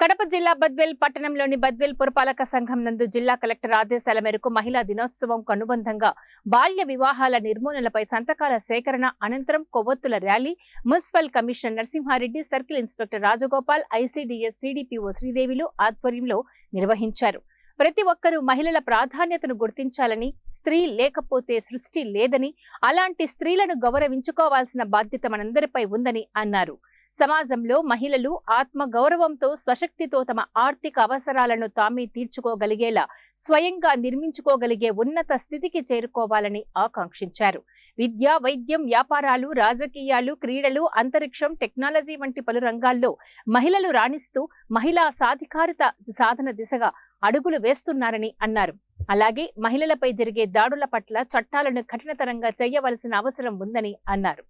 కడప జిల్లా బద్వేల్ పట్టణంలోని బద్వేల్ పురపాలక సంఘం నందు జిల్లా కలెక్టర్ ఆదేశాల మేరకు మహిళా దినోత్సవం అనుబంధంగా బాల్య వివాహాల నిర్మూలనపై సంతకాల సేకరణ అనంతరం కొవ్వొత్తుల rally municipal commissioner Narasimhareddy, circle inspector Rajagopal, ICDS CDPO శ్రీదేవిలు ఆధ్వర్యంలో నిర్వహించారు. ప్రతి ఒక్కరూ మహిళల ప్రాధాన్యతను గుర్తించాలని, స్త్రీ లేకపోతే సృష్టి లేదని, అలాంటి స్త్రీలను గౌరవించుకోవాల్సిన బాధ్యత మనందరిపై ఉందని అన్నారు. సమాజంలో మహిళలు ఆత్మ గౌరవంతో స్వశక్తితో తమ ఆర్థిక అవసరాలను తామే తీర్చుకోగలిగేలా స్వయంగా నిర్మించుకోగలిగే ఉన్నత స్థితికి చేరుకోవాలని ఆకాంక్షించారు. విద్య, వైద్యం, వ్యాపారాలు, రాజకీయాలు, క్రీడలు, అంతరిక్షం, టెక్నాలజీ వంటి పలు రంగాల్లో మహిళలు రాణిస్తూ మహిళా సాధికారిత సాధన దిశగా అడుగులు వేస్తున్నారని అన్నారు. అలాగే మహిళలపై జరిగే దాడుల పట్ల చట్టాలను కఠినతరంగా చేయవలసిన అవసరం ఉందని అన్నారు.